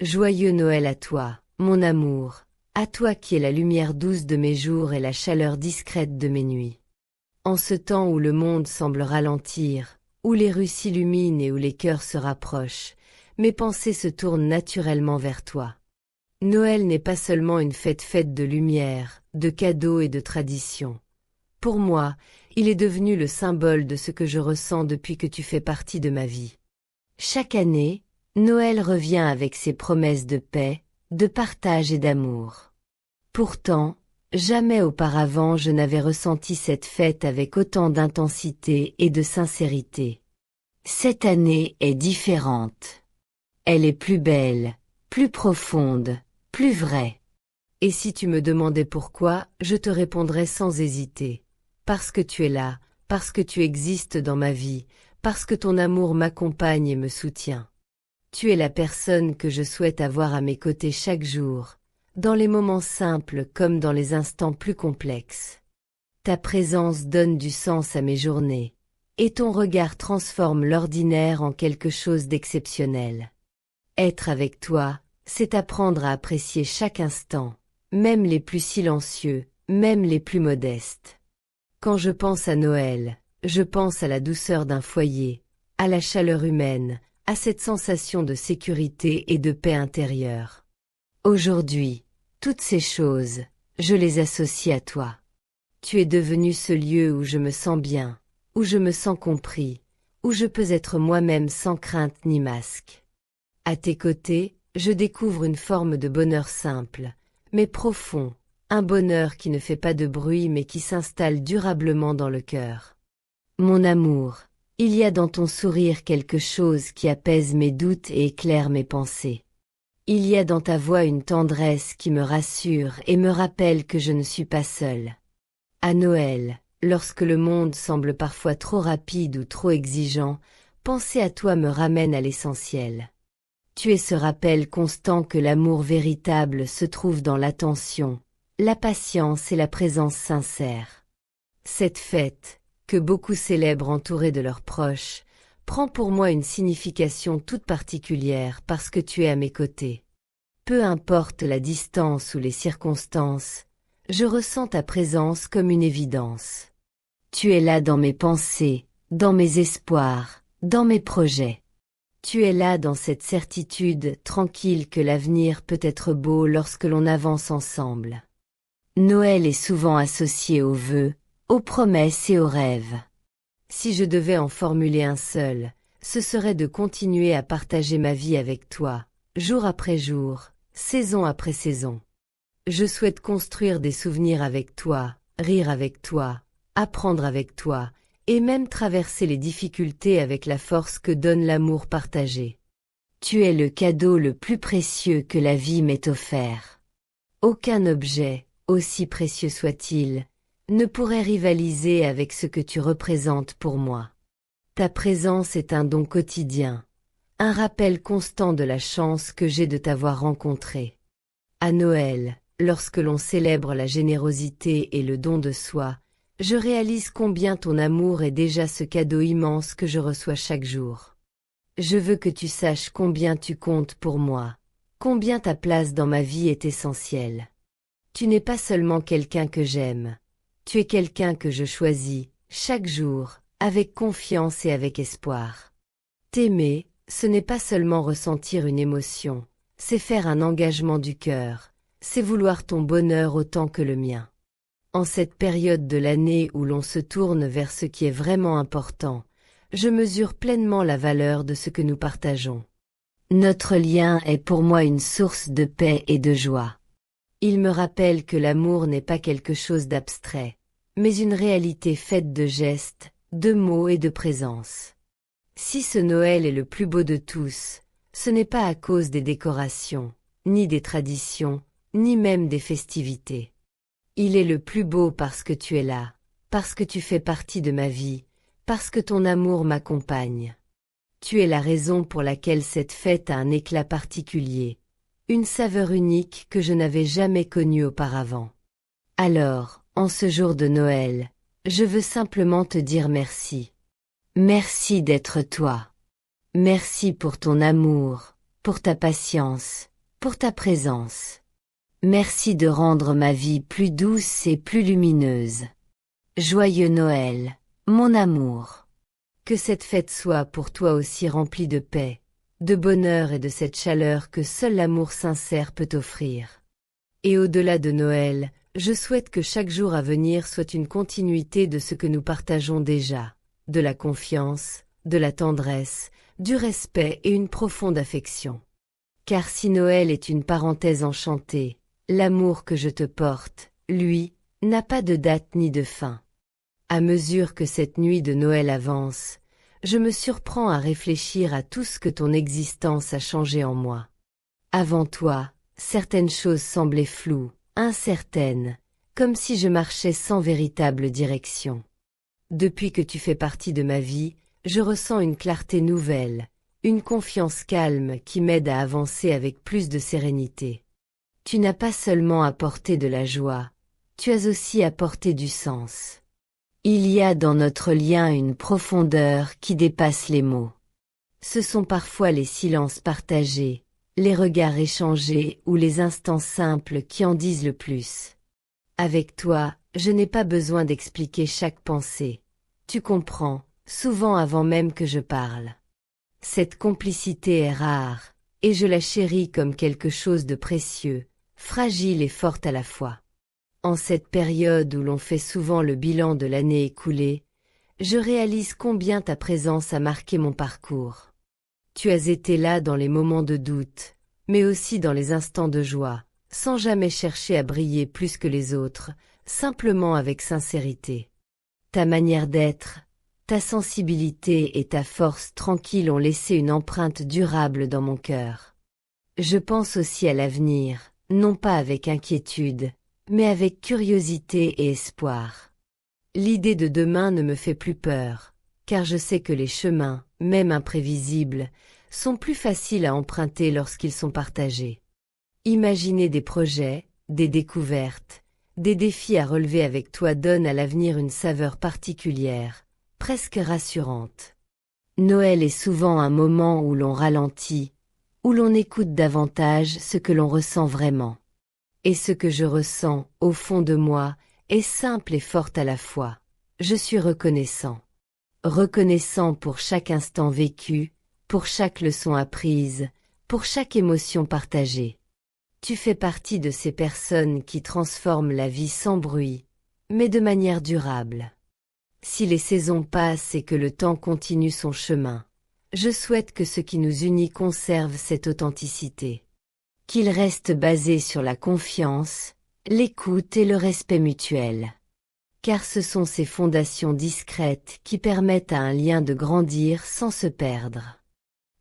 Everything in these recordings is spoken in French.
Joyeux Noël à toi, mon amour, à toi qui es la lumière douce de mes jours et la chaleur discrète de mes nuits. En ce temps où le monde semble ralentir, où les rues s'illuminent et où les cœurs se rapprochent, mes pensées se tournent naturellement vers toi. Noël n'est pas seulement une fête de lumière, de cadeaux et de traditions. Pour moi, il est devenu le symbole de ce que je ressens depuis que tu fais partie de ma vie. Chaque année, Noël revient avec ses promesses de paix, de partage et d'amour. Pourtant, jamais auparavant je n'avais ressenti cette fête avec autant d'intensité et de sincérité. Cette année est différente. Elle est plus belle, plus profonde, plus vraie. Et si tu me demandais pourquoi, je te répondrais sans hésiter. Parce que tu es là, parce que tu existes dans ma vie, parce que ton amour m'accompagne et me soutient. Tu es la personne que je souhaite avoir à mes côtés chaque jour, dans les moments simples comme dans les instants plus complexes. Ta présence donne du sens à mes journées, et ton regard transforme l'ordinaire en quelque chose d'exceptionnel. Être avec toi, c'est apprendre à apprécier chaque instant, même les plus silencieux, même les plus modestes. Quand je pense à Noël, je pense à la douceur d'un foyer, à la chaleur humaine, à cette sensation de sécurité et de paix intérieure. Aujourd'hui, toutes ces choses, je les associe à toi. Tu es devenu ce lieu où je me sens bien, où je me sens compris, où je peux être moi-même sans crainte ni masque. À tes côtés, je découvre une forme de bonheur simple, mais profond, un bonheur qui ne fait pas de bruit mais qui s'installe durablement dans le cœur. Mon amour, il y a dans ton sourire quelque chose qui apaise mes doutes et éclaire mes pensées. Il y a dans ta voix une tendresse qui me rassure et me rappelle que je ne suis pas seule. À Noël, lorsque le monde semble parfois trop rapide ou trop exigeant, penser à toi me ramène à l'essentiel. Tu es ce rappel constant que l'amour véritable se trouve dans l'attention, la patience et la présence sincère. Cette fête, que beaucoup célèbrent entourés de leurs proches, prend pour moi une signification toute particulière parce que tu es à mes côtés. Peu importe la distance ou les circonstances, je ressens ta présence comme une évidence. Tu es là dans mes pensées, dans mes espoirs, dans mes projets. Tu es là dans cette certitude tranquille que l'avenir peut être beau lorsque l'on avance ensemble. Noël est souvent associé aux vœux, aux promesses et aux rêves. Si je devais en formuler un seul, ce serait de continuer à partager ma vie avec toi, jour après jour, saison après saison. Je souhaite construire des souvenirs avec toi, rire avec toi, apprendre avec toi, et même traverser les difficultés avec la force que donne l'amour partagé. Tu es le cadeau le plus précieux que la vie m'ait offert. Aucun objet, aussi précieux soit-il, ne pourrait rivaliser avec ce que tu représentes pour moi. Ta présence est un don quotidien, un rappel constant de la chance que j'ai de t'avoir rencontré. À Noël, lorsque l'on célèbre la générosité et le don de soi, je réalise combien ton amour est déjà ce cadeau immense que je reçois chaque jour. Je veux que tu saches combien tu comptes pour moi, combien ta place dans ma vie est essentielle. Tu n'es pas seulement quelqu'un que j'aime, tu es quelqu'un que je choisis, chaque jour, avec confiance et avec espoir. T'aimer, ce n'est pas seulement ressentir une émotion, c'est faire un engagement du cœur, c'est vouloir ton bonheur autant que le mien. En cette période de l'année où l'on se tourne vers ce qui est vraiment important, je mesure pleinement la valeur de ce que nous partageons. Notre lien est pour moi une source de paix et de joie. Il me rappelle que l'amour n'est pas quelque chose d'abstrait, mais une réalité faite de gestes, de mots et de présence. Si ce Noël est le plus beau de tous, ce n'est pas à cause des décorations, ni des traditions, ni même des festivités. Il est le plus beau parce que tu es là, parce que tu fais partie de ma vie, parce que ton amour m'accompagne. Tu es la raison pour laquelle cette fête a un éclat particulier, une saveur unique que je n'avais jamais connue auparavant. Alors, en ce jour de Noël, je veux simplement te dire merci. Merci d'être toi. Merci pour ton amour, pour ta patience, pour ta présence. Merci de rendre ma vie plus douce et plus lumineuse. Joyeux Noël, mon amour. Que cette fête soit pour toi aussi remplie de paix, de bonheur et de cette chaleur que seul l'amour sincère peut offrir. Et au-delà de Noël, je souhaite que chaque jour à venir soit une continuité de ce que nous partageons déjà, de la confiance, de la tendresse, du respect et une profonde affection. Car si Noël est une parenthèse enchantée, l'amour que je te porte, lui, n'a pas de date ni de fin. À mesure que cette nuit de Noël avance, je me surprends à réfléchir à tout ce que ton existence a changé en moi. Avant toi, certaines choses semblaient floues, incertaines, comme si je marchais sans véritable direction. Depuis que tu fais partie de ma vie, je ressens une clarté nouvelle, une confiance calme qui m'aide à avancer avec plus de sérénité. Tu n'as pas seulement apporté de la joie, tu as aussi apporté du sens. Il y a dans notre lien une profondeur qui dépasse les mots. Ce sont parfois les silences partagés, les regards échangés ou les instants simples qui en disent le plus. Avec toi, je n'ai pas besoin d'expliquer chaque pensée. Tu comprends, souvent avant même que je parle. Cette complicité est rare, et je la chéris comme quelque chose de précieux, fragile et forte à la fois. En cette période où l'on fait souvent le bilan de l'année écoulée, je réalise combien ta présence a marqué mon parcours. Tu as été là dans les moments de doute, mais aussi dans les instants de joie, sans jamais chercher à briller plus que les autres, simplement avec sincérité. Ta manière d'être, ta sensibilité et ta force tranquille ont laissé une empreinte durable dans mon cœur. Je pense aussi à l'avenir, non pas avec inquiétude, mais avec curiosité et espoir. L'idée de demain ne me fait plus peur, car je sais que les chemins, même imprévisibles, sont plus faciles à emprunter lorsqu'ils sont partagés. Imaginer des projets, des découvertes, des défis à relever avec toi donne à l'avenir une saveur particulière, presque rassurante. Noël est souvent un moment où l'on ralentit, où l'on écoute davantage ce que l'on ressent vraiment. Et ce que je ressens, au fond de moi, est simple et fort à la fois. Je suis reconnaissant. Reconnaissant pour chaque instant vécu, pour chaque leçon apprise, pour chaque émotion partagée. Tu fais partie de ces personnes qui transforment la vie sans bruit, mais de manière durable. Si les saisons passent et que le temps continue son chemin, je souhaite que ce qui nous unit conserve cette authenticité. Qu'il reste basé sur la confiance, l'écoute et le respect mutuel. Car ce sont ces fondations discrètes qui permettent à un lien de grandir sans se perdre.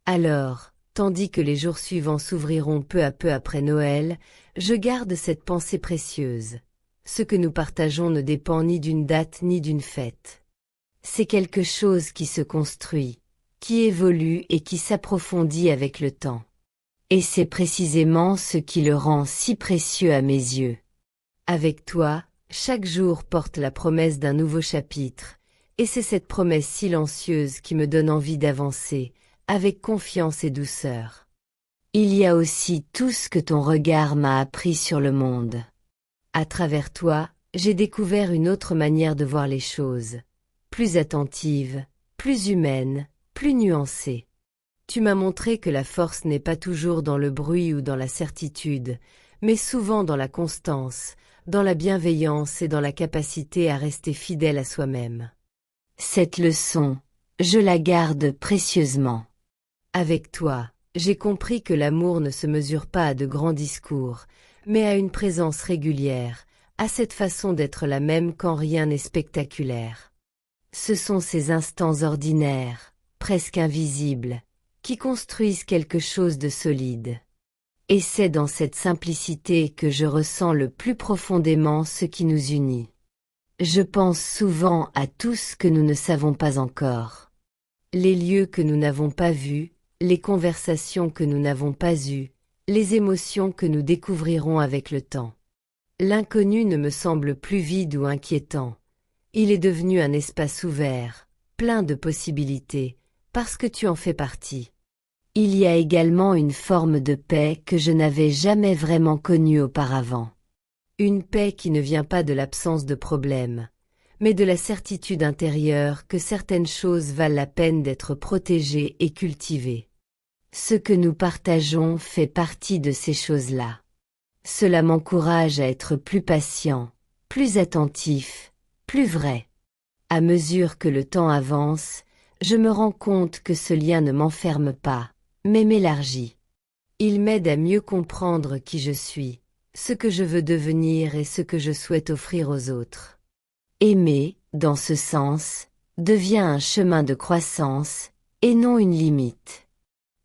Alors, tandis que les jours suivants s'ouvriront peu à peu après Noël, je garde cette pensée précieuse. Ce que nous partageons ne dépend ni d'une date ni d'une fête. C'est quelque chose qui se construit, qui évolue et qui s'approfondit avec le temps. Et c'est précisément ce qui le rend si précieux à mes yeux. Avec toi, chaque jour porte la promesse d'un nouveau chapitre, et c'est cette promesse silencieuse qui me donne envie d'avancer, avec confiance et douceur. Il y a aussi tout ce que ton regard m'a appris sur le monde. À travers toi, j'ai découvert une autre manière de voir les choses, plus attentive, plus humaine, plus nuancée. Tu m'as montré que la force n'est pas toujours dans le bruit ou dans la certitude, mais souvent dans la constance, dans la bienveillance et dans la capacité à rester fidèle à soi-même. Cette leçon, je la garde précieusement. Avec toi, j'ai compris que l'amour ne se mesure pas à de grands discours, mais à une présence régulière, à cette façon d'être la même quand rien n'est spectaculaire. Ce sont ces instants ordinaires, presque invisibles, qui construisent quelque chose de solide. Et c'est dans cette simplicité que je ressens le plus profondément ce qui nous unit. Je pense souvent à tout ce que nous ne savons pas encore. Les lieux que nous n'avons pas vus, les conversations que nous n'avons pas eues, les émotions que nous découvrirons avec le temps. L'inconnu ne me semble plus vide ou inquiétant. Il est devenu un espace ouvert, plein de possibilités, parce que tu en fais partie. Il y a également une forme de paix que je n'avais jamais vraiment connue auparavant. Une paix qui ne vient pas de l'absence de problèmes, mais de la certitude intérieure que certaines choses valent la peine d'être protégées et cultivées. Ce que nous partageons fait partie de ces choses-là. Cela m'encourage à être plus patient, plus attentif, plus vrai. À mesure que le temps avance, je me rends compte que ce lien ne m'enferme pas, mais m'élargit. Il m'aide à mieux comprendre qui je suis, ce que je veux devenir et ce que je souhaite offrir aux autres. Aimer, dans ce sens, devient un chemin de croissance, et non une limite.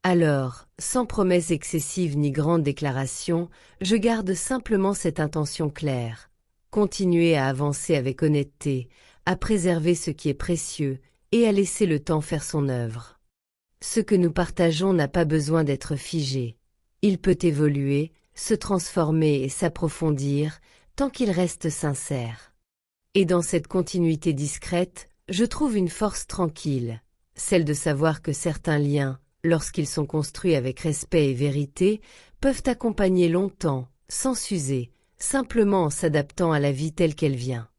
Alors, sans promesses excessives ni grandes déclarations, je garde simplement cette intention claire. Continuer à avancer avec honnêteté, à préserver ce qui est précieux, et à laisser le temps faire son œuvre. Ce que nous partageons n'a pas besoin d'être figé. Il peut évoluer, se transformer et s'approfondir, tant qu'il reste sincère. Et dans cette continuité discrète, je trouve une force tranquille, celle de savoir que certains liens, lorsqu'ils sont construits avec respect et vérité, peuvent accompagner longtemps, sans s'user, simplement en s'adaptant à la vie telle qu'elle vient.